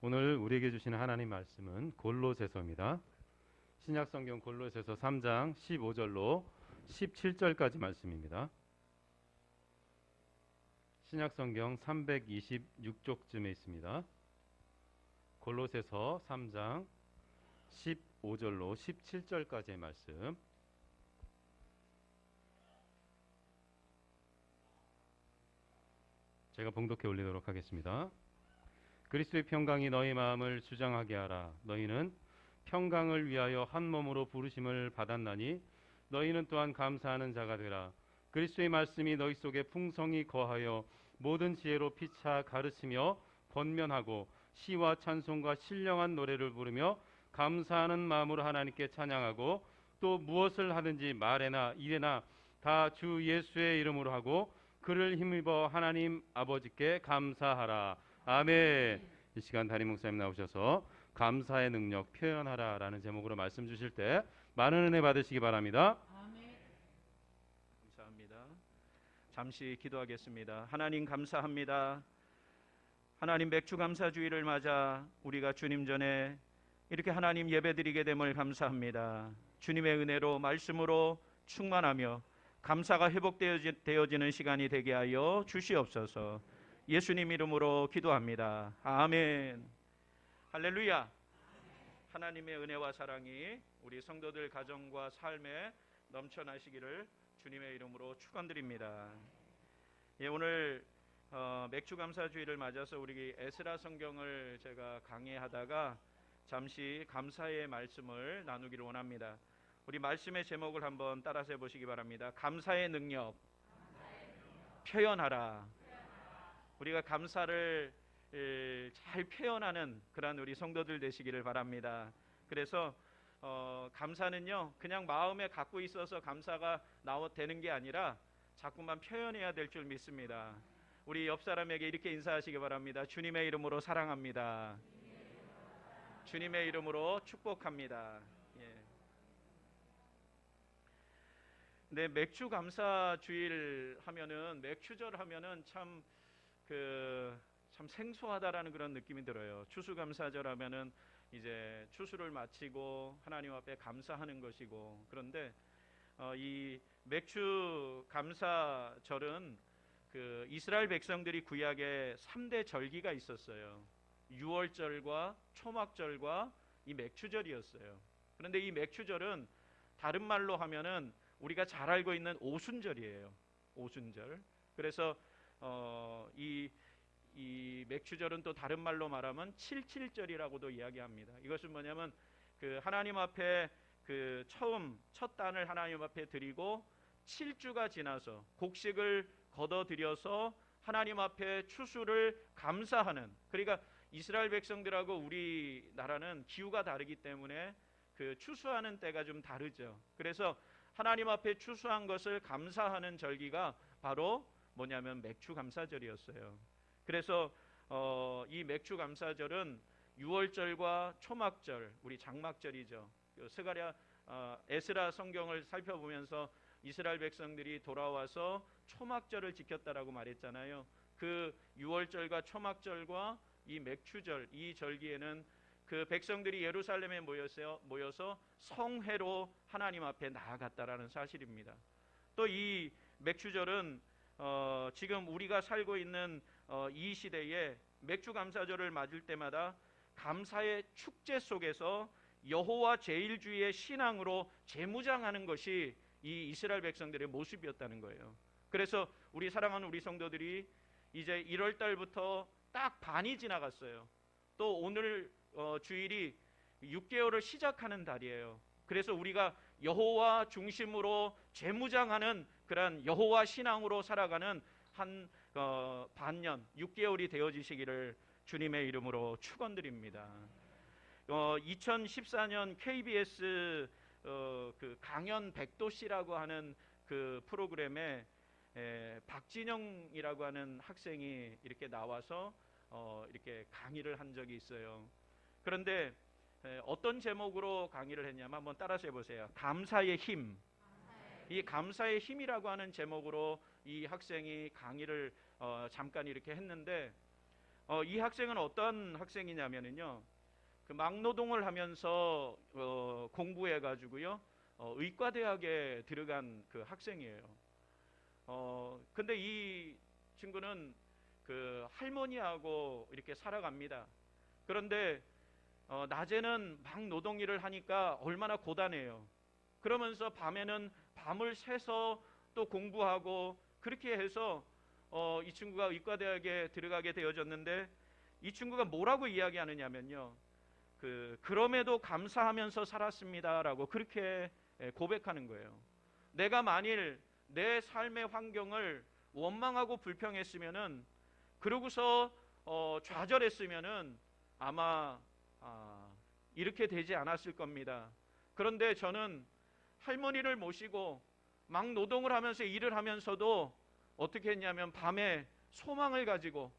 오늘 우리에게 주시는 하나님 말씀은 골로새서입니다. 신약성경 골로새서 3장 15절로 17절까지 말씀입니다. 신약성경 326쪽쯤에 있습니다. 골로새서 3장 15절로 17절까지의 말씀. 제가 봉독해 올리도록 하겠습니다. 그리스도의 평강이 너희 마음을 주장하게 하라. 너희는 평강을 위하여 한 몸으로 부르심을 받았나니 너희는 또한 감사하는 자가 되라. 그리스도의 말씀이 너희 속에 풍성히 거하여 모든 지혜로 피차 가르치며 권면하고 시와 찬송과 신령한 노래를 부르며 감사하는 마음으로 하나님께 찬양하고 또 무엇을 하든지 말에나 일에나 다 주 예수의 이름으로 하고 그를 힘입어 하나님 아버지께 감사하라. 아멘. 이 시간 담임 목사님 나오셔서 감사의 능력 표현하라 라는 제목으로 말씀 주실 때 많은 은혜 받으시기 바랍니다. 아멘. 감사합니다. 잠시 기도하겠습니다. 하나님 감사합니다. 하나님 맥주 감사주의를 맞아 우리가 주님 전에 이렇게 하나님 예배드리게 됨을 감사합니다. 주님의 은혜로 말씀으로 충만하며 감사가 회복되어지는 시간이 되게 하여 주시옵소서. 예수님 이름으로 기도합니다. 아멘. 할렐루야. 하나님의 은혜와 사랑이 우리 성도들 가정과 삶에 넘쳐나시기를 주님의 이름으로 축원드립니다. 오늘 맥주 감사주의를 맞아서 우리 에스라 성경을 제가 강의하다가 잠시 감사의 말씀을 나누기를 원합니다. 우리 말씀의 제목을 한번 따라서 해보시기 바랍니다. 감사의 능력 표현하라. 우리가 감사를 잘 표현하는 그런 우리 성도들 되시기를 바랍니다. 그래서 감사는요 그냥 마음에 갖고 있어서 감사가 되는 게 아니라 자꾸만 표현해야 될 줄 믿습니다. 우리 옆 사람에게 이렇게 인사하시기 바랍니다. 주님의 이름으로 사랑합니다. 주님의 이름으로 축복합니다. 네, 맥주 감사 주일 하면은 맥주절 하면은 참 생소하다라는 그런 느낌이 들어요. 추수감사절 하면은 이제 추수를 마치고 하나님 앞에 감사하는 것이고, 그런데 이 맥주 감사절은 그 이스라엘 백성들이 구약에 3대 절기가 있었어요. 유월절과 초막절과 이 맥주절이었어요. 그런데 이 맥주절은 다른 말로 하면은 우리가 잘 알고 있는 오순절이에요. 오순절. 그래서 이 맥주절은 또 다른 말로 말하면 칠칠절이라고도 이야기합니다. 이것은 뭐냐면 그 하나님 앞에 그 첫 단을 하나님 앞에 드리고 7주가 지나서 곡식을 걷어들여서 하나님 앞에 추수를 감사하는, 그러니까 이스라엘 백성들하고 우리나라는 기후가 다르기 때문에 그 추수하는 때가 좀 다르죠. 그래서 하나님 앞에 추수한 것을 감사하는 절기가 바로 뭐냐면 맥주 감사절이었어요. 그래서 이 맥주 감사절은 유월절과 초막절, 우리 장막절이죠. 에스라 성경을 살펴보면서 이스라엘 백성들이 돌아와서 초막절을 지켰다라고 말했잖아요. 그 유월절과 초막절과 이 맥주절, 이 절기에는 그 백성들이 예루살렘에 모여서 성회로 하나님 앞에 나아갔다라는 사실입니다. 또 이 맥주절은 지금 우리가 살고 있는 이 시대에 맥주 감사절을 맞을 때마다 감사의 축제 속에서 여호와 제일주의의 신앙으로 재무장하는 것이 이 이스라엘 백성들의 모습이었다는 거예요. 그래서 우리 사랑하는 우리 성도들이 이제 1월 달부터 딱 반이 지나갔어요. 또 오늘 주일이 6개월을 시작하는 달이에요. 그래서 우리가 여호와 중심으로 재무장하는 그런 여호와 신앙으로 살아가는 한 반년 6개월이 되어지시기를 주님의 이름으로 축원드립니다. 2014년 KBS 그 강연 백도씨라고 하는 그 프로그램에 박진영이라고 하는 학생이 이렇게 나와서 이렇게 강의를 한 적이 있어요. 그런데 어떤 제목으로 강의를 했냐면 한번 따라서 해보세요. 감사의 힘. 이 감사의 힘이라고 하는 제목으로 이 학생이 강의를 잠깐 이렇게 했는데 이 학생은 어떤 학생이냐면은요, 그 막노동을 하면서 공부해 가지고요, 의과대학에 들어간 그 학생이에요. 근데 이 친구는 그 할머니하고 이렇게 살아갑니다. 그런데 낮에는 막 노동 일을 하니까 얼마나 고단해요. 그러면서 밤에는 밤을 새서 또 공부하고 그렇게 해서 이 친구가 의과대학에 들어가게 되어졌는데, 이 친구가 뭐라고 이야기하느냐면요, 그럼에도 감사하면서 살았습니다라고 그렇게 고백하는 거예요. 내가 만일 내 삶의 환경을 원망하고 불평했으면은, 그러고서 좌절했으면은 아마 이렇게 되지 않았을 겁니다. 그런데 저는 할머니를 모시고 막 노동을 하면서 일을 하면서도 어떻게 했냐면 밤에 소망을 가지고,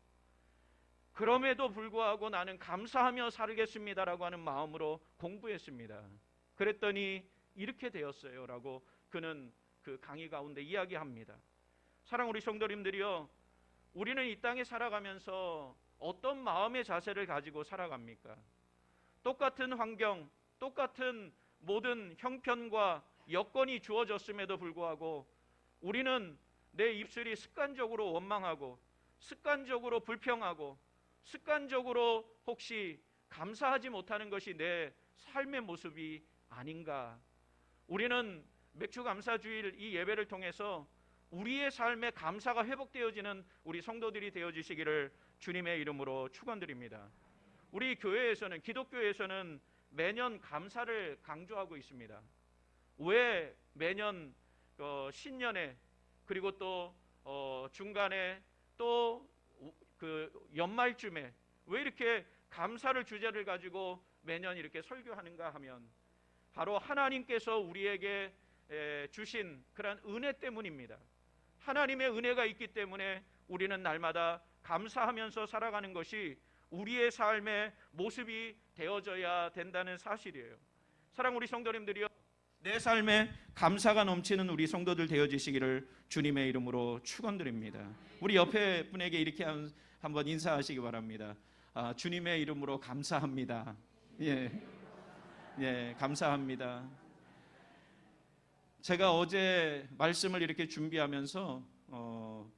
그럼에도 불구하고 나는 감사하며 살겠습니다라고 하는 마음으로 공부했습니다. 그랬더니 이렇게 되었어요 라고 그는 그 강의 가운데 이야기합니다. 사랑 우리 성도님들이요, 우리는 이 땅에 살아가면서 어떤 마음의 자세를 가지고 살아갑니까? 똑같은 환경, 똑같은 모든 형편과 여건이 주어졌음에도 불구하고 우리는 내 입술이 습관적으로 원망하고, 습관적으로 불평하고, 습관적으로 혹시 감사하지 못하는 것이 내 삶의 모습이 아닌가? 우리는 맥주 감사주일 이 예배를 통해서 우리의 삶에 감사가 회복되어지는 우리 성도들이 되어주시기를 주님의 이름으로 축원드립니다. 우리 교회에서는, 기독교에서는 매년 감사를 강조하고 있습니다. 왜 매년 신년에, 그리고 또 중간에, 또 그 연말쯤에 왜 이렇게 감사를 주제를 가지고 매년 이렇게 설교하는가 하면, 바로 하나님께서 우리에게 주신 그러한 은혜 때문입니다. 하나님의 은혜가 있기 때문에 우리는 날마다 감사하면서 살아가는 것이 우리의 삶의 모습이 되어져야 된다는 사실이에요. 사랑 우리 성도님들이요, 내 삶에 감사가 넘치는 우리 성도들 되어지시기를 주님의 이름으로 축원드립니다. 우리 옆에 분에게 이렇게 한번 인사하시기 바랍니다. 주님의 이름으로 감사합니다. 예, 감사합니다. 제가 어제 말씀을 이렇게 준비하면서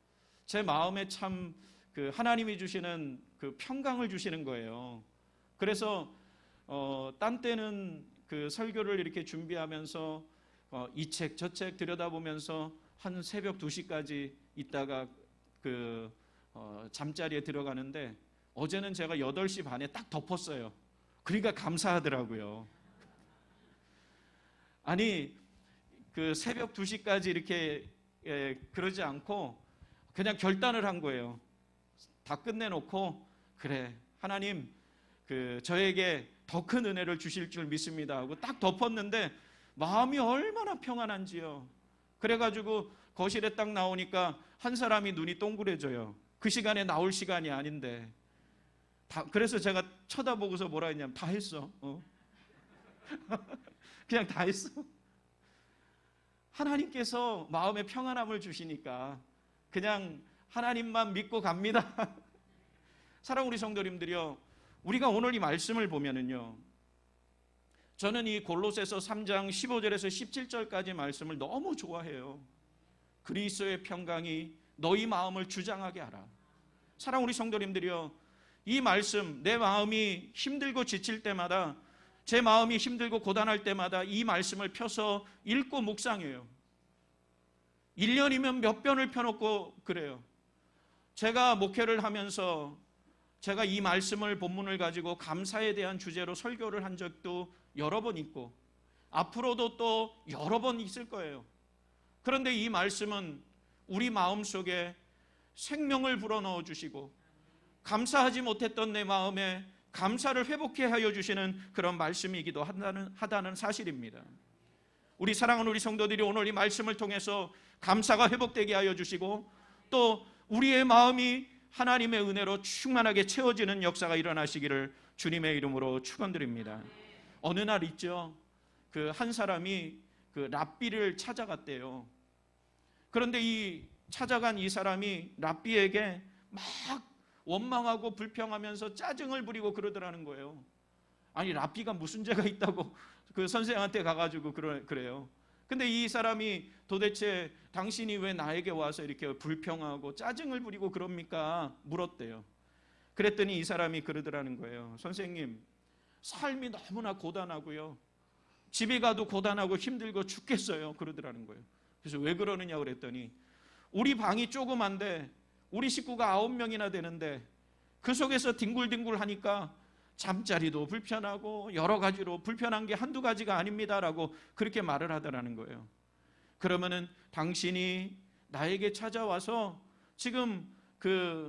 제 마음에 참 그 하나님이 주시는 그 평강을 주시는 거예요. 그래서 딴 때는 그 설교를 이렇게 준비하면서 이 책 저 책 들여다보면서 한 새벽 2시까지 있다가 그 잠자리에 들어가는데, 어제는 제가 8시 반에 딱 덮었어요. 그러니까 감사하더라고요. 아니 그 새벽 2시까지 이렇게 그러지 않고 그냥 결단을 한 거예요. 다 끝내놓고, 그래 하나님 저에게 더 큰 은혜를 주실 줄 믿습니다 하고 딱 덮었는데 마음이 얼마나 평안한지요. 그래가지고 거실에 딱 나오니까 한 사람이 눈이 동그래져요. 그 시간에 나올 시간이 아닌데. 그래서 제가 쳐다보고서 뭐라 했냐면, 다 했어. 그냥 다 했어. 하나님께서 마음에 평안함을 주시니까 그냥 하나님만 믿고 갑니다. 사랑 우리 성도님들이요, 우리가 오늘 이 말씀을 보면은요, 저는 이 골로새서 3장 15절에서 17절까지 말씀을 너무 좋아해요. 그리스도의 평강이 너희 마음을 주장하게 하라. 사랑 우리 성도님들이요, 이 말씀, 내 마음이 힘들고 지칠 때마다, 제 마음이 힘들고 고단할 때마다 이 말씀을 펴서 읽고 묵상해요. 1년이면 몇 변을 펴놓고 그래요. 제가 목회를 하면서 제가 이 말씀을, 본문을 가지고 감사에 대한 주제로 설교를 한 적도 여러 번 있고 앞으로도 또 여러 번 있을 거예요. 그런데 이 말씀은 우리 마음속에 생명을 불어넣어 주시고 감사하지 못했던 내 마음에 감사를 회복해 하여 주시는 그런 말씀이기도 하다는 사실입니다. 우리 사랑하는 우리 성도들이 오늘 이 말씀을 통해서 감사가 회복되게 하여 주시고, 또 우리의 마음이 하나님의 은혜로 충만하게 채워지는 역사가 일어나시기를 주님의 이름으로 축원드립니다. 어느 날 있죠, 그 한 사람이 그 랍비를 찾아갔대요. 그런데 이 찾아간 이 사람이 랍비에게 막 원망하고 불평하면서 짜증을 부리고 그러더라는 거예요. 아니 랍비가 무슨 죄가 있다고 그 선생한테 가가지고 그래요. 근데 이 사람이 도대체 당신이 왜 나에게 와서 이렇게 불평하고 짜증을 부리고 그럽니까? 물었대요. 그랬더니 이 사람이 그러더라는 거예요. 선생님, 삶이 너무나 고단하고요. 집에 가도 고단하고 힘들고 죽겠어요. 그러더라는 거예요. 그래서 왜 그러느냐 그랬더니 우리 방이 조그만데 우리 식구가 9명이나 되는데 그 속에서 뒹굴뒹굴 하니까 잠자리도 불편하고 여러 가지로 불편한 게 한두 가지가 아닙니다라고 그렇게 말을 하더라는 거예요. 그러면은 당신이 나에게 찾아와서 지금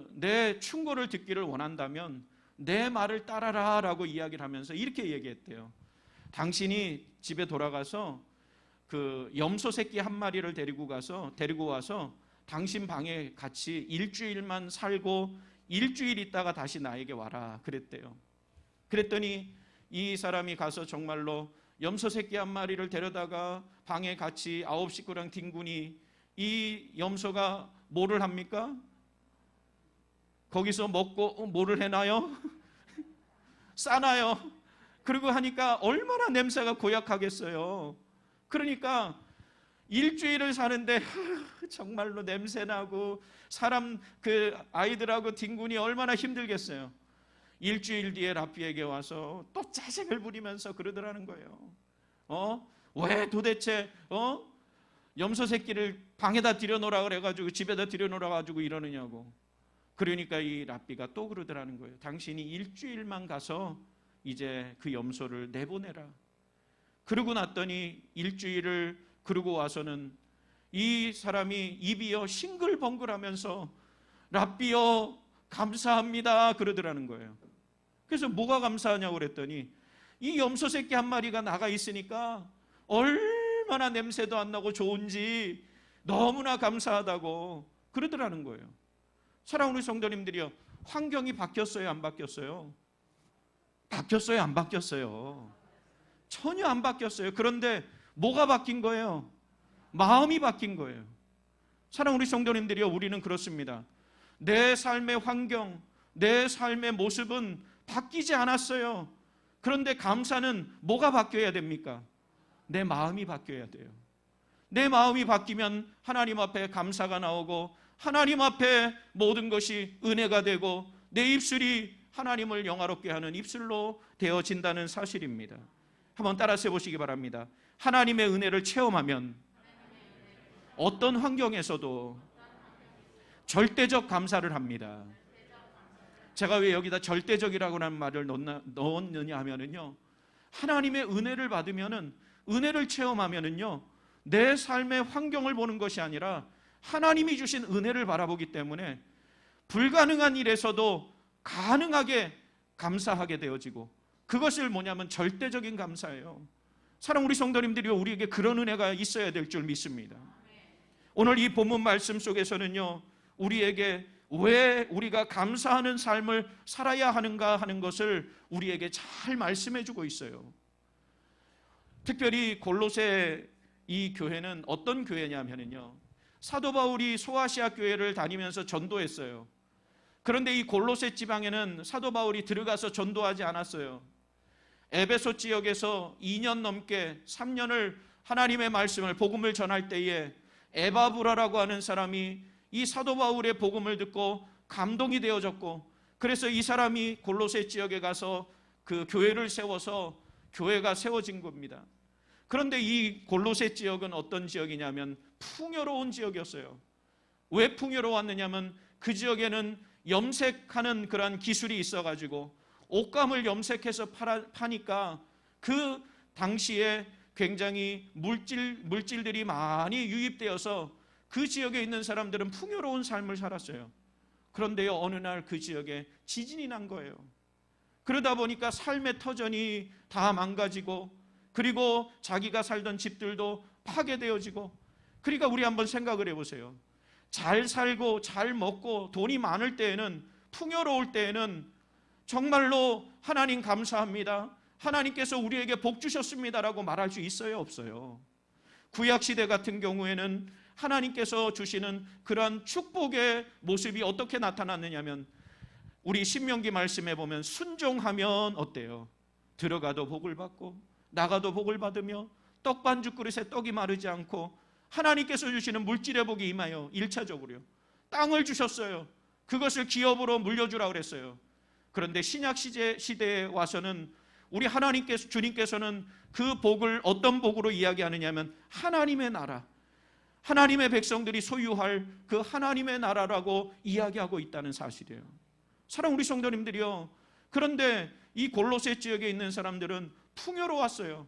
내 충고를 듣기를 원한다면 내 말을 따라라라고 이야기를 하면서 이렇게 얘기했대요. 당신이 집에 돌아가서 그 염소 새끼 한 마리를 데리고 와서 당신 방에 같이 일주일만 살고 일주일 있다가 다시 나에게 와라 그랬대요. 그랬더니 이 사람이 가서 정말로 염소 새끼 한 마리를 데려다가 방에 같이 9식구랑 뒹구니 이 염소가 뭐를 합니까? 거기서 먹고 뭐를 해놔요? 싸나요? 그리고 하니까 얼마나 냄새가 고약하겠어요. 그러니까 일주일을 사는데 정말로 냄새나고 사람 아이들하고 뒹구니 얼마나 힘들겠어요. 일주일 뒤에 랍비에게 와서 또 짜증을 부리면서 그러더라는 거예요. 왜 도대체 염소 새끼를 방에다 들여놓으라 그래가지고 집에다 들여놓으라가지고 이러느냐고. 그러니까 이 랍비가 또 그러더라는 거예요. 당신이 일주일만 가서 이제 그 염소를 내보내라. 그러고 났더니 일주일을 그러고 와서는 이 사람이 입이요 싱글벙글하면서 랍비요 감사합니다 그러더라는 거예요. 그래서 뭐가 감사하냐고 그랬더니 이 염소 새끼 한 마리가 나가 있으니까 얼마나 냄새도 안 나고 좋은지 너무나 감사하다고 그러더라는 거예요. 사랑하는 성도님들이요, 환경이 바뀌었어요 안 바뀌었어요? 바뀌었어요 안 바뀌었어요? 전혀 안 바뀌었어요. 그런데 뭐가 바뀐 거예요? 마음이 바뀐 거예요. 사랑하는 성도님들이요, 우리는 그렇습니다. 내 삶의 환경, 내 삶의 모습은 바뀌지 않았어요. 그런데 감사는 뭐가 바뀌어야 됩니까? 내 마음이 바뀌어야 돼요. 내 마음이 바뀌면 하나님 앞에 감사가 나오고 하나님 앞에 모든 것이 은혜가 되고 내 입술이 하나님을 영화롭게 하는 입술로 되어진다는 사실입니다. 한번 따라서 해보시기 바랍니다. 하나님의 은혜를 체험하면 어떤 환경에서도 절대적 감사를 합니다. 제가 왜 여기다 절대적이라고 하는 말을 넣었느냐 하면은요, 하나님의 은혜를 받으면은, 은혜를 체험하면은요, 내 삶의 환경을 보는 것이 아니라 하나님이 주신 은혜를 바라보기 때문에 불가능한 일에서도 가능하게 감사하게 되어지고, 그것을 뭐냐면 절대적인 감사예요. 사랑 우리 성도님들이 우리에게 그런 은혜가 있어야 될 줄 믿습니다. 오늘 이 본문 말씀 속에서는요, 우리에게 왜 우리가 감사하는 삶을 살아야 하는가 하는 것을 우리에게 잘 말씀해 주고 있어요. 특별히 골로새 이 교회는 어떤 교회냐면요, 사도 바울이 소아시아 교회를 다니면서 전도했어요. 그런데 이 골로새 지방에는 사도 바울이 들어가서 전도하지 않았어요. 에베소 지역에서 2년 넘게 3년을 하나님의 말씀을, 복음을 전할 때에 에바브라라고 하는 사람이 이 사도 바울의 복음을 듣고 감동이 되어졌고, 그래서 이 사람이 골로새 지역에 가서 그 교회를 세워서 교회가 세워진 겁니다. 그런데 이 골로새 지역은 어떤 지역이냐면 풍요로운 지역이었어요. 왜 풍요로웠느냐면 그 지역에는 염색하는 그런 기술이 있어가지고 옷감을 염색해서 파니까 그 당시에 굉장히 물질들이 많이 유입되어서 그 지역에 있는 사람들은 풍요로운 삶을 살았어요. 그런데요, 어느 날 그 지역에 지진이 난 거예요. 그러다 보니까 삶의 터전이 다 망가지고, 그리고 자기가 살던 집들도 파괴되어지고. 그러니까 우리 한번 생각을 해보세요. 잘 살고 잘 먹고 돈이 많을 때에는, 풍요로울 때에는 정말로 하나님 감사합니다, 하나님께서 우리에게 복 주셨습니다라고 말할 수 있어요, 없어요? 구약시대 같은 경우에는 하나님께서 주시는 그러한 축복의 모습이 어떻게 나타났느냐면, 우리 신명기 말씀에 보면 순종하면 어때요? 들어가도 복을 받고 나가도 복을 받으며 떡 반죽 그릇에 떡이 마르지 않고 하나님께서 주시는 물질의 복이 임하여 1차적으로요. 땅을 주셨어요. 그것을 기업으로 물려주라 그랬어요. 그런데 신약 시대에 와서는 우리 하나님께서, 주님께서는 그 복을 어떤 복으로 이야기하느냐면 하나님의 나라, 하나님의 백성들이 소유할 그 하나님의 나라라고 이야기하고 있다는 사실이에요. 사랑 우리 성도님들이요, 그런데 이 골로새 지역에 있는 사람들은 풍요로웠어요.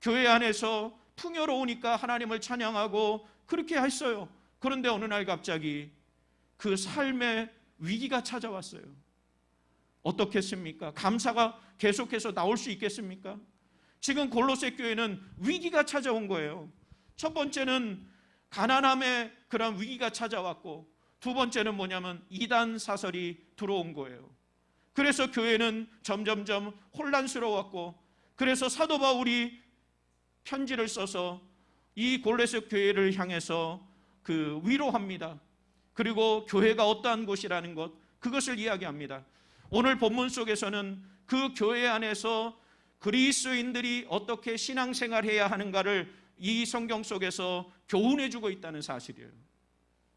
교회 안에서 풍요로우니까 하나님을 찬양하고 그렇게 했어요. 그런데 어느 날 갑자기 그 삶의 위기가 찾아왔어요. 어떻겠습니까? 감사가 계속해서 나올 수 있겠습니까? 지금 골로새 교회는 위기가 찾아온 거예요. 첫 번째는 가난함의 그런 위기가 찾아왔고, 두 번째는 뭐냐면 이단 사설이 들어온 거예요. 그래서 교회는 점점점 혼란스러웠고, 그래서 사도 바울이 편지를 써서 이 골로새 교회를 향해서 그 위로합니다. 그리고 교회가 어떠한 곳이라는 것, 그것을 이야기합니다. 오늘 본문 속에서는 그 교회 안에서 그리스도인들이 어떻게 신앙생활해야 하는가를 이 성경 속에서 교훈해주고 있다는 사실이에요.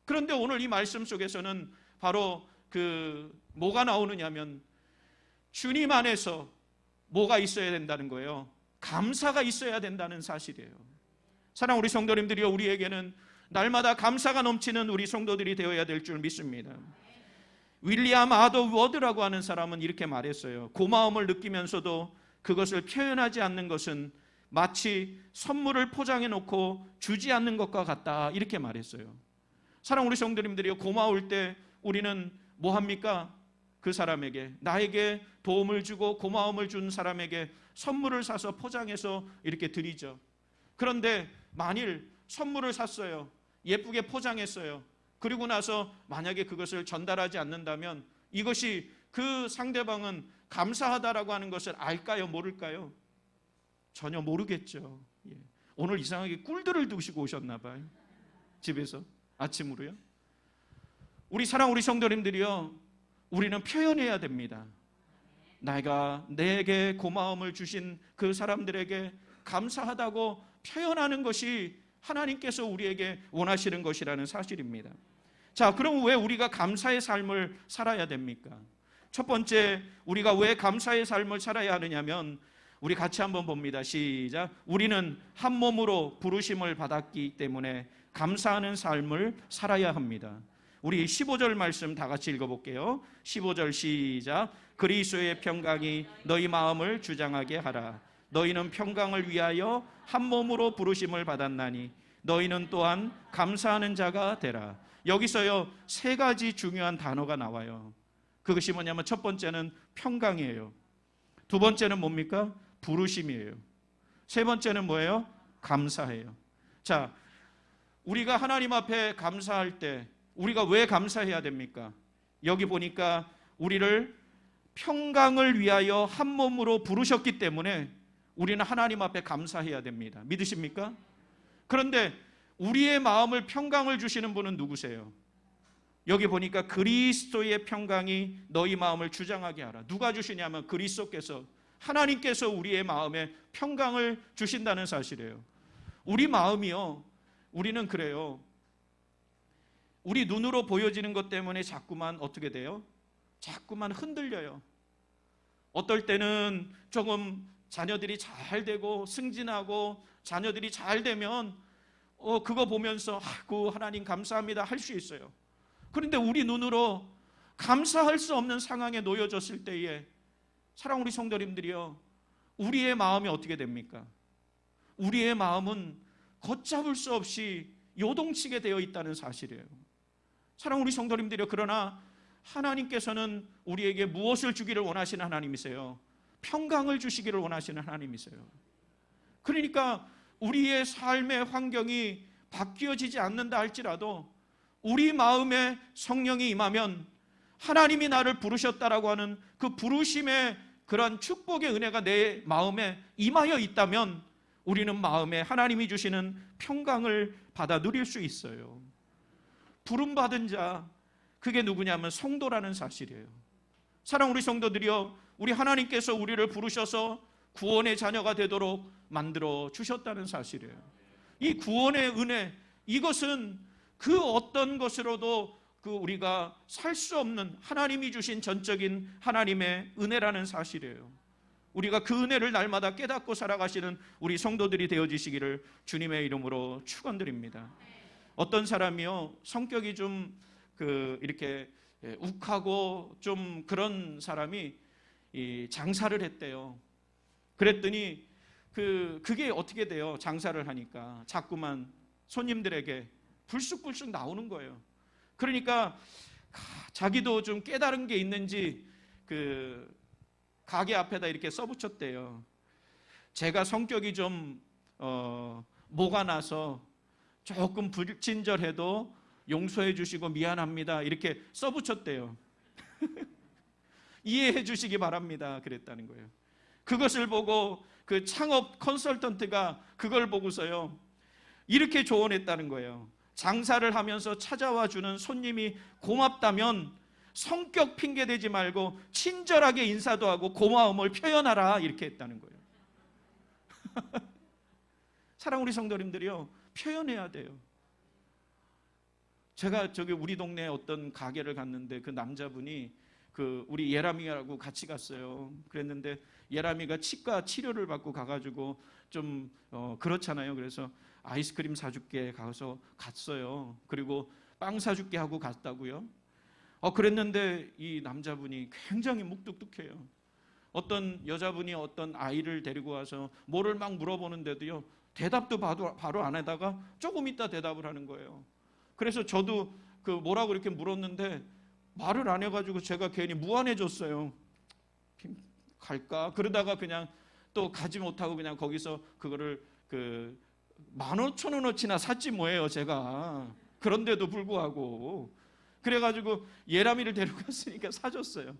그런데 오늘 이 말씀 속에서는 바로 뭐가 나오느냐면 주님 안에서 뭐가 있어야 된다는 거예요. 감사가 있어야 된다는 사실이에요. 사랑 우리 성도님들이요, 우리에게는 날마다 감사가 넘치는 우리 성도들이 되어야 될 줄 믿습니다. 윌리엄 아더 워드라고 하는 사람은 이렇게 말했어요. 고마움을 느끼면서도 그것을 표현하지 않는 것은 마치 선물을 포장해 놓고 주지 않는 것과 같다, 이렇게 말했어요. 사랑 우리 성도님들이요, 고마울 때 우리는 뭐 합니까? 그 사람에게, 나에게 도움을 주고 고마움을 준 사람에게 선물을 사서 포장해서 이렇게 드리죠. 그런데 만일 선물을 샀어요, 예쁘게 포장했어요. 그리고 나서 만약에 그것을 전달하지 않는다면 이것이 그 상대방은 감사하다라고 하는 것을 알까요, 모를까요? 전혀 모르겠죠. 오늘 이상하게 꿀들을 드시고 오셨나 봐요, 집에서 아침으로요. 우리 사랑 우리 성도님들이요, 우리는 표현해야 됩니다. 내게 고마움을 주신 그 사람들에게 감사하다고 표현하는 것이 하나님께서 우리에게 원하시는 것이라는 사실입니다. 자, 그럼 왜 우리가 감사의 삶을 살아야 됩니까? 첫 번째, 우리가 왜 감사의 삶을 살아야 하느냐면, 우리 같이 한번 봅니다. 시작. 우리는 한 몸으로 부르심을 받았기 때문에 감사하는 삶을 살아야 합니다. 우리 15절 말씀 다 같이 읽어볼게요. 15절 시작. 그리스도의 평강이 너희 마음을 주장하게 하라. 너희는 평강을 위하여 한 몸으로 부르심을 받았나니 너희는 또한 감사하는 자가 되라. 여기서요, 세 가지 중요한 단어가 나와요. 그것이 뭐냐면 첫 번째는 평강이에요. 두 번째는 뭡니까? 부르심이에요. 세 번째는 뭐예요? 감사해요. 자, 우리가 하나님 앞에 감사할 때 우리가 왜 감사해야 됩니까? 여기 보니까 우리를 평강을 위하여 한 몸으로 부르셨기 때문에 우리는 하나님 앞에 감사해야 됩니다. 믿으십니까? 그런데 우리의 마음을 평강을 주시는 분은 누구세요? 여기 보니까 그리스도의 평강이 너희 마음을 주장하게 하라. 누가 주시냐면 그리스도께서, 하나님께서 우리의 마음에 평강을 주신다는 사실이에요. 우리 마음이요, 우리는 그래요. 우리 눈으로 보여지는 것 때문에 자꾸만 어떻게 돼요? 자꾸만 흔들려요. 어떨 때는 조금 자녀들이 잘 되고 승진하고 자녀들이 잘 되면 그거 보면서 아이고 하나님 감사합니다 할 수 있어요. 그런데 우리 눈으로 감사할 수 없는 상황에 놓여졌을 때에 사랑 우리 성도님들이요, 우리의 마음이 어떻게 됩니까? 우리의 마음은 걷잡을 수 없이 요동치게 되어 있다는 사실이에요. 사랑 우리 성도님들이요, 그러나 하나님께서는 우리에게 무엇을 주기를 원하시는 하나님이세요? 평강을 주시기를 원하시는 하나님이세요. 그러니까 우리의 삶의 환경이 바뀌어지지 않는다 할지라도 우리 마음에 성령이 임하면 하나님이 나를 부르셨다라고 하는 그 부르심의 그런 축복의 은혜가 내 마음에 임하여 있다면 우리는 마음에 하나님이 주시는 평강을 받아 누릴 수 있어요. 부름받은 자, 그게 누구냐면 성도라는 사실이에요. 사랑 우리 성도들이여, 우리 하나님께서 우리를 부르셔서 구원의 자녀가 되도록 만들어 주셨다는 사실이에요. 이 구원의 은혜, 이것은 그 어떤 것으로도 우리가 살 수 없는 하나님이 주신 전적인 하나님의 은혜라는 사실이에요. 우리가 그 은혜를 날마다 깨닫고 살아가시는 우리 성도들이 되어지시기를 주님의 이름으로 축원드립니다. 어떤 사람이요, 성격이 좀 이렇게 욱하고 좀 그런 사람이 장사를 했대요. 그랬더니 그게 어떻게 돼요? 장사를 하니까 자꾸만 손님들에게 불쑥불쑥 나오는 거예요. 그러니까 자기도 좀 깨달은 게 있는지 가게 앞에다 이렇게 써붙였대요. 제가 성격이 좀 모가 나서 조금 불친절해도 용서해 주시고 미안합니다, 이렇게 써붙였대요. 이해해 주시기 바랍니다, 그랬다는 거예요. 그것을 보고 그 창업 컨설턴트가 그걸 보고서요, 이렇게 조언했다는 거예요. 장사를 하면서 찾아와 주는 손님이 고맙다면 성격 핑계 대지 말고 친절하게 인사도 하고 고마움을 표현하라, 이렇게 했다는 거예요. 사랑 우리 성도님들이요, 표현해야 돼요. 제가 우리 동네 어떤 가게를 갔는데 그 남자분이 우리 예람이하고 같이 갔어요. 그랬는데 예람이가 치과 치료를 받고 가가지고 좀 그렇잖아요. 그래서 아이스크림 사줄게 가서 갔어요. 그리고 빵 사줄게 하고 갔다고요. 그랬는데 이 남자분이 굉장히 묵뚝뚝해요. 어떤 여자분이 어떤 아이를 데리고 와서 뭐를 막 물어보는데도요, 대답도 바로 안 하다가 조금 있다 대답을 하는 거예요. 그래서 저도 뭐라고 이렇게 물었는데 말을 안 해가지고 제가 괜히 무안해졌어요. 갈까? 그러다가 그냥 또 가지 못하고 그냥 거기서 그거를 15,000원어치나 샀지 뭐예요, 제가. 그런데도 불구하고. 그래가지고 예람이를 데려갔으니까 사줬어요.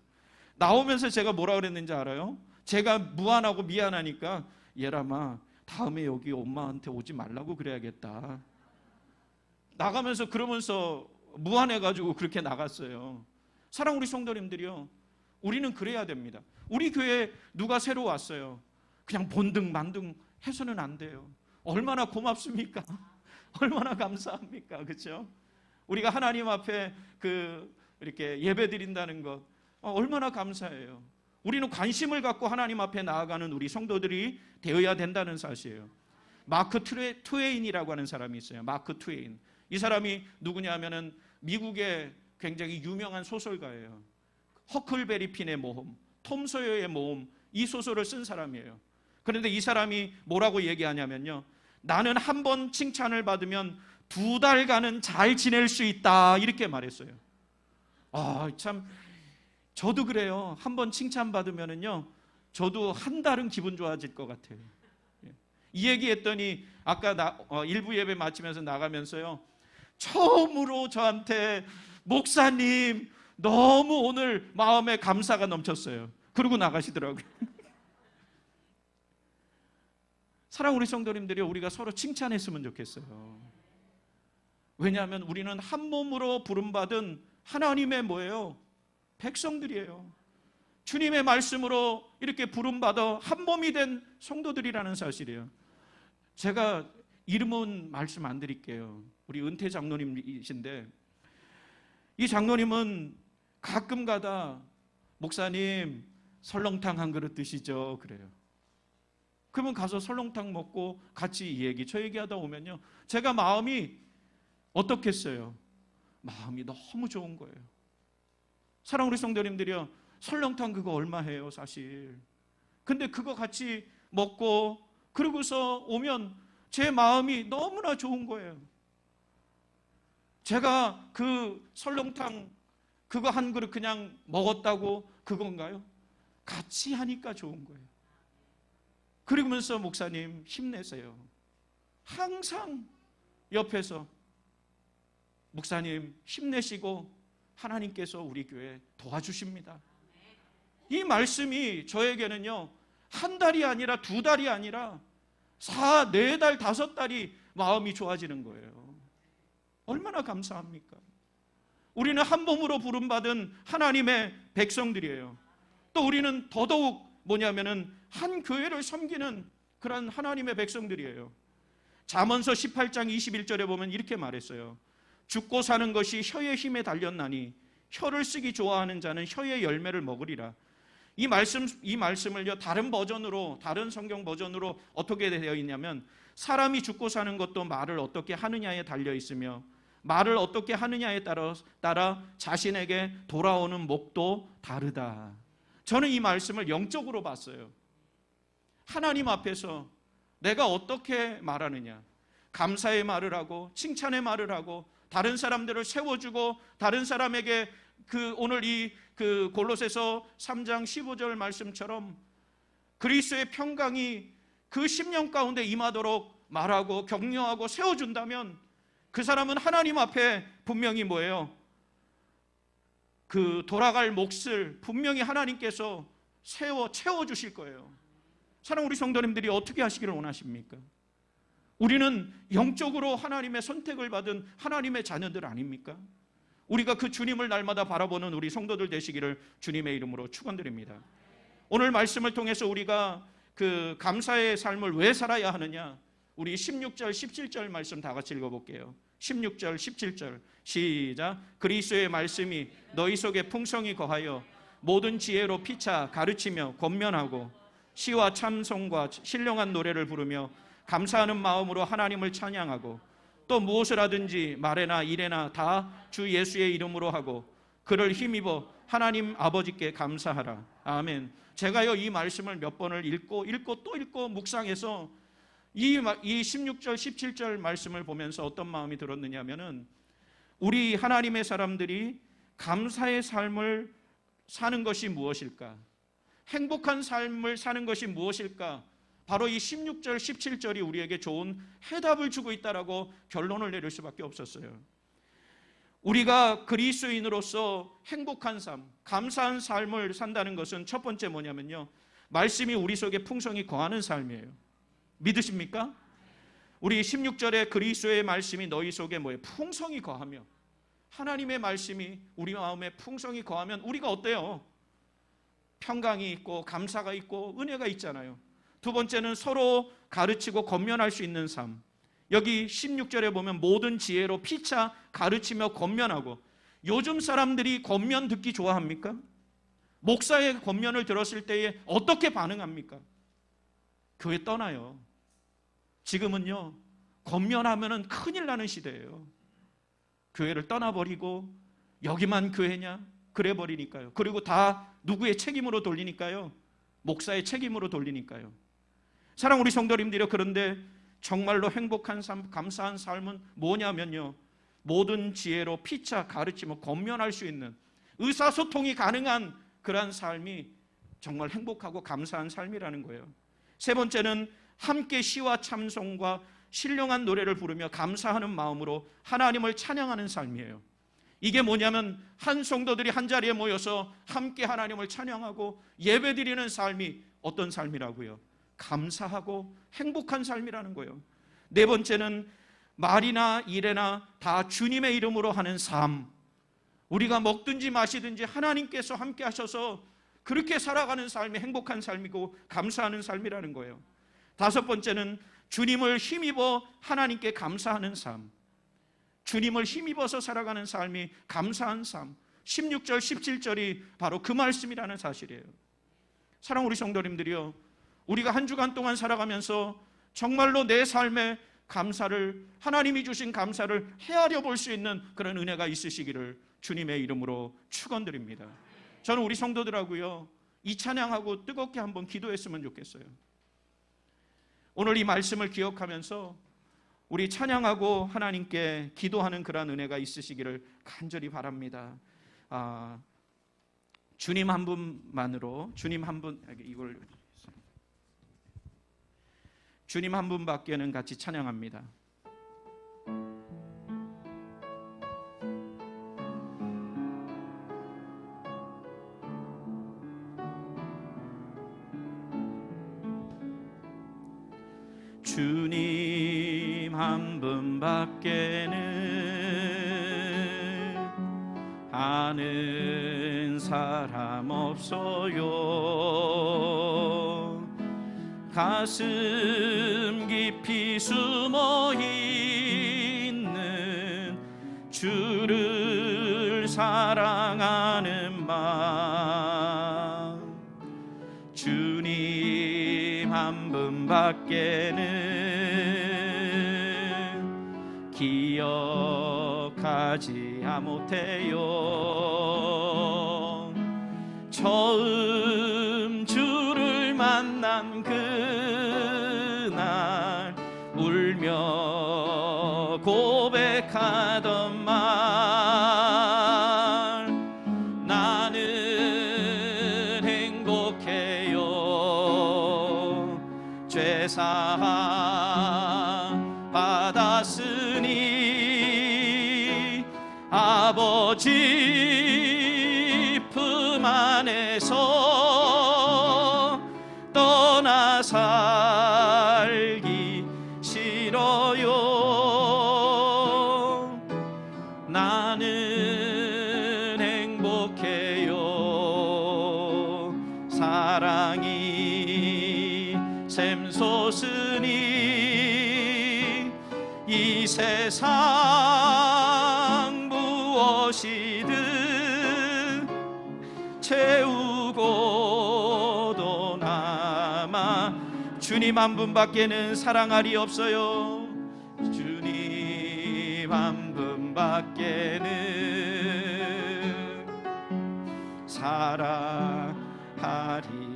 나오면서 제가 뭐라 그랬는지 알아요? 제가 무안하고 미안하니까 예람아, 다음에 여기 엄마한테 오지 말라고 그래야겠다. 나가면서 그러면서 무안해가지고 그렇게 나갔어요. 사랑 우리 성도님들이요, 우리는 그래야 됩니다. 우리 교회에 누가 새로 왔어요. 그냥 본등만등 해서는 안 돼요. 얼마나 고맙습니까? 얼마나 감사합니까? 그렇죠? 우리가 하나님 앞에 이렇게 예배 드린다는 것 얼마나 감사해요. 우리는 관심을 갖고 하나님 앞에 나아가는 우리 성도들이 되어야 된다는 사실이에요. 마크 트웨인이라고 하는 사람이 있어요. 마크 트웨인. 이 사람이 누구냐 하면은 미국의 굉장히 유명한 소설가예요. 허클베리 핀의 모험, 톰 소여의 모험, 이 소설을 쓴 사람이에요. 그런데 이 사람이 뭐라고 얘기하냐면요, 나는 한 번 칭찬을 받으면 2달간은 잘 지낼 수 있다, 이렇게 말했어요. 참 저도 그래요. 한 번 칭찬 받으면은요, 저도 한 달은 기분 좋아질 것 같아요. 이 얘기했더니 아까 일부 예배 마치면서 나가면서요, 처음으로 저한테 목사님 너무 오늘 마음에 감사가 넘쳤어요. 그러고 나가시더라고요. 사랑 우리 성도님들이 우리가 서로 칭찬했으면 좋겠어요. 왜냐하면 우리는 한 몸으로 부름받은 하나님의 뭐예요? 백성들이에요. 주님의 말씀으로 이렇게 부름받아 한 몸이 된 성도들이라는 사실이에요. 제가 이름은 말씀 안 드릴게요. 우리 은퇴 장로님이신데, 이 장로님은 가끔 가다 목사님 설렁탕 한 그릇 드시죠, 그래요. 그러면 가서 설렁탕 먹고 같이 이 얘기 저 얘기하다 오면요, 제가 마음이 어떻겠어요? 마음이 너무 좋은 거예요. 사랑 우리 성도님들이요, 설렁탕 그거 얼마 해요, 사실. 근데 그거 같이 먹고 그러고서 오면 제 마음이 너무나 좋은 거예요. 제가 그 설렁탕 그거 한 그릇 그냥 먹었다고 그건가요? 같이 하니까 좋은 거예요. 그러면서 목사님 힘내세요. 항상 옆에서 목사님 힘내시고 하나님께서 우리 교회 도와주십니다. 이 말씀이 저에게는요, 한 달이 아니라 2달이 아니라 4, 4달, 5달이 마음이 좋아지는 거예요. 얼마나 감사합니까? 우리는 한 몸으로 부름받은 하나님의 백성들이에요. 또 우리는 더더욱 뭐냐면은 한 교회를 섬기는 그런 하나님의 백성들이에요. 잠언서 18장 21절에 보면 이렇게 말했어요. 죽고 사는 것이 혀의 힘에 달렸나니 혀를 쓰기 좋아하는 자는 혀의 열매를 먹으리라. 이 말씀을요, 다른 성경 버전으로 어떻게 되어 있냐면, 사람이 죽고 사는 것도 말을 어떻게 하느냐에 달려 있으며 말을 어떻게 하느냐에 따라 자신에게 돌아오는 목도 다르다. 저는 이 말씀을 영적으로 봤어요. 하나님 앞에서 내가 어떻게 말하느냐, 감사의 말을 하고 칭찬의 말을 하고 다른 사람들을 세워주고 다른 사람에게 오늘 골로새서 3장 15절 말씀처럼 그리스도의 평강이 그 심령 가운데 임하도록 말하고 격려하고 세워준다면 그 사람은 하나님 앞에 분명히 뭐예요? 그 돌아갈 몫을 분명히 하나님께서 채워주실 거예요. 사랑하는 우리 성도님들이 어떻게 하시기를 원하십니까? 우리는 영적으로 하나님의 선택을 받은 하나님의 자녀들 아닙니까? 우리가 그 주님을 날마다 바라보는 우리 성도들 되시기를 주님의 이름으로 축원드립니다. 오늘 말씀을 통해서 우리가 그 감사의 삶을 왜 살아야 하느냐, 우리 16절 17절 말씀 다 같이 읽어볼게요. 16절 17절 시작. 그리스도의 말씀이 너희 속에 풍성히 거하여 모든 지혜로 피차 가르치며 권면하고 시와 참송과 신령한 노래를 부르며 감사하는 마음으로 하나님을 찬양하고 또 무엇을 하든지 말에나 일에나 다 주 예수의 이름으로 하고 그를 힘입어 하나님 아버지께 감사하라. 아멘. 제가요 이 말씀을 몇 번을 읽고 또 읽고 묵상해서 이 16절 17절 말씀을 보면서 어떤 마음이 들었느냐면은, 우리 하나님의 사람들이 감사의 삶을 사는 것이 무엇일까? 행복한 삶을 사는 것이 무엇일까? 바로 이 16절 17절이 우리에게 좋은 해답을 주고 있다라고 결론을 내릴 수밖에 없었어요. 우리가 그리스도인으로서 행복한 삶, 감사한 삶을 산다는 것은 첫 번째 뭐냐면요, 말씀이 우리 속에 풍성히 거하는 삶이에요. 믿으십니까? 우리 16절에 그리스도의 말씀이 너희 속에 뭐예요? 풍성히 거하며, 하나님의 말씀이 우리 마음에 풍성히 거하면 우리가 어때요? 평강이 있고 감사가 있고 은혜가 있잖아요. 두 번째는 서로 가르치고 권면할 수 있는 삶. 여기 16절에 보면 모든 지혜로 피차 가르치며 권면하고, 요즘 사람들이 권면 듣기 좋아합니까? 목사의 권면을 들었을 때에 어떻게 반응합니까? 교회 떠나요. 지금은요, 권면하면은 큰일 나는 시대예요. 교회를 떠나버리고 여기만 교회냐? 그래 버리니까요. 그리고 다 누구의 책임으로 돌리니까요? 목사의 책임으로 돌리니까요. 사랑하는 우리 성도님들이요, 그런데 정말로 행복한 삶, 감사한 삶은 뭐냐면요, 모든 지혜로 피차 가르치며 권면할 수 있는 의사소통이 가능한 그러한 삶이 정말 행복하고 감사한 삶이라는 거예요. 세 번째는 함께 시와 참송과 신령한 노래를 부르며 감사하는 마음으로 하나님을 찬양하는 삶이에요. 이게 뭐냐면 한 성도들이 한 자리에 모여서 함께 하나님을 찬양하고 예배드리는 삶이 어떤 삶이라고요? 감사하고 행복한 삶이라는 거예요. 네 번째는 말이나 일에나 다 주님의 이름으로 하는 삶. 우리가 먹든지 마시든지 하나님께서 함께 하셔서 그렇게 살아가는 삶이 행복한 삶이고 감사하는 삶이라는 거예요. 다섯 번째는 주님을 힘입어 하나님께 감사하는 삶. 주님을 힘입어서 살아가는 삶이 감사한 삶. 16절 17절이 바로 그 말씀이라는 사실이에요. 사랑하는 우리 성도님들이요, 우리가 한 주간 동안 살아가면서 정말로 내 삶에 감사를, 하나님이 주신 감사를 헤아려 볼 수 있는 그런 은혜가 있으시기를 주님의 이름으로 축원드립니다. 저는 우리 성도들하고요, 이 찬양하고 뜨겁게 한번 기도했으면 좋겠어요. 오늘 이 말씀을 기억하면서 우리 찬양하고 하나님께 기도하는 그런 은혜가 있으시기를 간절히 바랍니다. 주님 한 분만으로, 주님 한 분밖에는 같이 찬양합니다. 주님 한 분밖에는 아는 사람 없어요. 가슴 깊이 숨어 있는 주를 사랑하는 마음, 주님 한 분밖에는 기억하지 못해요. 처음 주를 만난 그날 울며 고백하던 말, 나는 행복해요. 죄사함 받았으니 아버지 품 안에서 떠나 살기 싫어요. 나는 행복해요. 사랑이 샘솟으니 이 세상 무엇이든 채우고도 남아 주님 한 분밖에는 사랑할이 없어요. 주님 한 분밖에는 사랑할이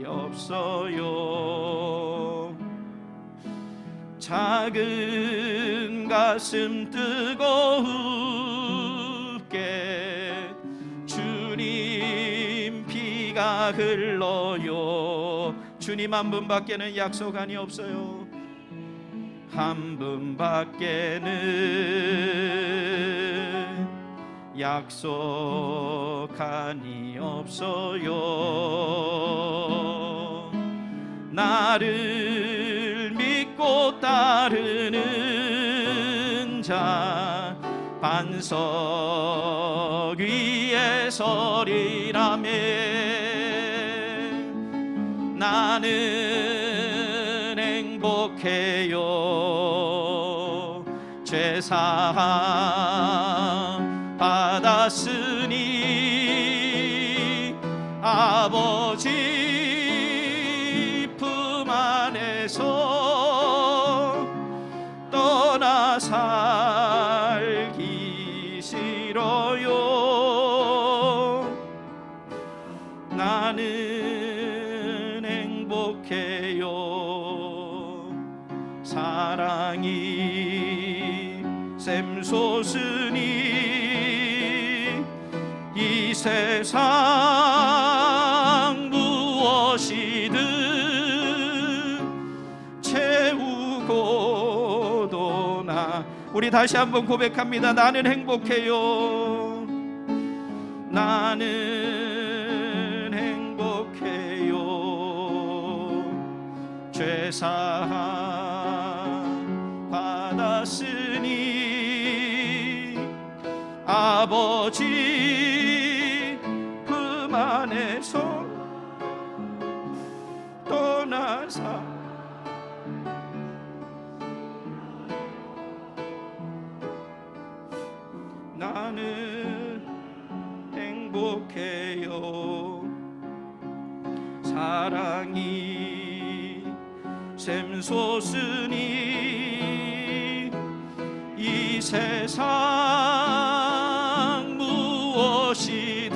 없어요. 작은 가슴 뜨거울게 주님 피가 흘러요. 주님 한 분밖에는 약속한이 없어요. 한 분밖에는 약속한이 없어요. 나를 믿고 따르는 자 반석 위에 서리라며. 나는 행복해요. 죄사함 받았으니 아버지 품 안에서 떠나 살기 싫어요. 나는 행복해요. 사랑이 샘솟으니 이 세상 무엇이든 채우고도 나. 우리 다시 한번 고백합니다. 나는 행복해요. 나는 행복해요. 죄사함 받았으니 아버지 품 안에서 떠나서 나는 행복해요. 사랑이 샘솟으니 이 세상 무엇이든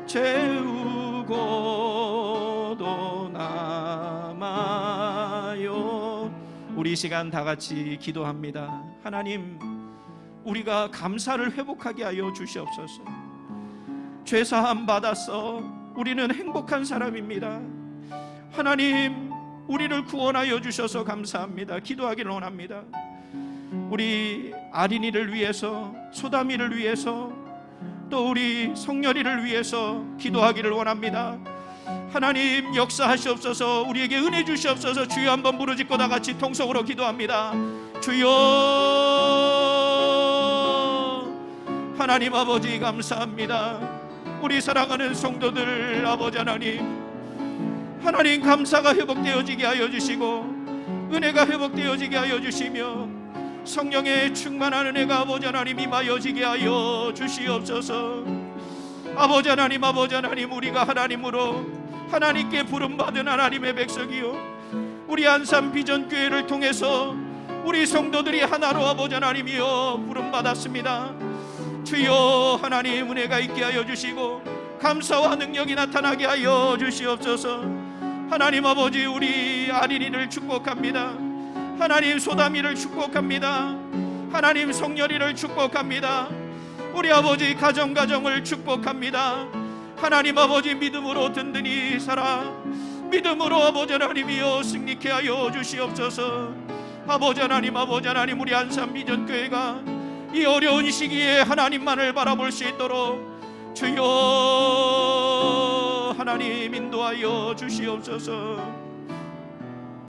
채우고도 남아요. 우리 이 시간 다 같이 기도합니다. 하나님, 우리가 감사를 회복하게 하여 주시옵소서. 죄사함 받았어 우리는 행복한 사람입니다. 하나님, 우리를 구원하여 주셔서 감사합니다. 기도하기를 원합니다. 우리 아린이를 위해서, 소담이를 위해서, 또 우리 성렬이를 위해서 기도하기를 원합니다. 하나님, 역사하시옵소서. 우리에게 은혜 주시옵소서. 주여 한번 부르짖고 다 같이 통성으로 기도합니다. 주여, 하나님 아버지 감사합니다. 우리 사랑하는 성도들 아버지 하나님 감사가 회복되어지게 하여 주시고 은혜가 회복되어지게 하여 주시며 성령의 충만한 은혜가 아버지 하나님 임하여지게 하여 주시옵소서. 아버지 하나님 우리가 하나님으로 하나님께 부름받은 하나님의 백성이요 우리 안산 비전교회를 통해서 우리 성도들이 하나로 아버지 하나님이여 부름받았습니다. 주여 하나님 은혜가 있게 하여 주시고 감사와 능력이 나타나게 하여 주시옵소서. 하나님 아버지 우리 아린이를 축복합니다. 하나님 소담이를 축복합니다. 하나님 송열이를 축복합니다. 우리 아버지 가정을 축복합니다. 하나님 아버지 믿음으로 든든히 살아 믿음으로 아버지 하나님이여 승리케 하여 주시옵소서. 아버지 하나님 우리 안산 비전교회가 이 어려운 시기에 하나님만을 바라볼 수 있도록 주여 하나님 인도하여 주시옵소서.